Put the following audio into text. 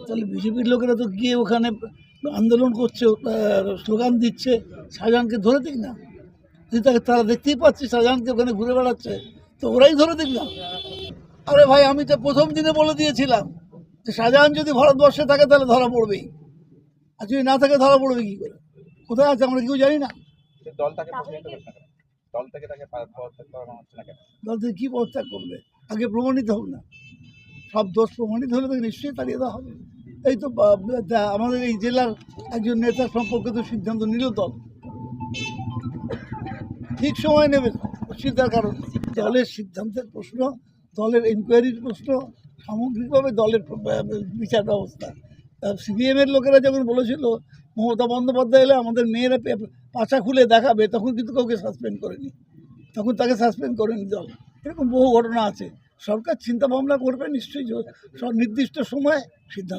তাহলে বিজেপির লোকেরা তো গিয়ে ওখানে আন্দোলন করছে, স্লোগান দিচ্ছে, শাহজাহানকে ধরে দিক না। যদি তারা দেখতেই পাচ্ছে শাহজাহানকে ওখানে ঘুরে বেড়াচ্ছে, তো ওরাই ধরে দিক না। আরে ভাই, আমি তো প্রথম দিনে বলে দিয়েছিলাম যে শাহজাহান যদি ভারতবর্ষে থাকে তাহলে ধরা পড়বেই, আর যদি না থাকে ধরা পড়বে কী করে? কোথায় আছে আমরা কেউ জানি না। দল থেকে দল থেকে তাকে পদত্যাগ করানো হচ্ছে না কেন? দল থেকে কী পদত্যাগ করবে? আগে প্রমাণিত হোক না। সব দোষ প্রমাণিত হলে তাকে নিশ্চয়ই তাড়িয়ে দেওয়া হবে। এই তো আমাদের এই জেলার একজন নেতা সম্পর্কে তো সিদ্ধান্ত নিল দল, ঠিক সময় নেবে, অসুবিধার কারণ দলের সিদ্ধান্তের প্রশ্ন, দলের এনকোয়ারির প্রশ্ন, সামগ্রিকভাবে দলের বিচার ব্যবস্থা। সিপিএমের লোকেরা যখন বলেছিল মমতা বন্দ্যোপাধ্যায় এলে আমাদের মেয়েরা পাছা খুলে দেখাবে, তখন কিন্তু কাউকে সাসপেন্ড করেনি, তখন তাকে সাসপেন্ড করেনি দল। এরকম বহু ঘটনা আছে। সরকার চিন্তা ভাবনা করবে নিশ্চয়ই, নির্দিষ্ট সময় সিদ্ধান্ত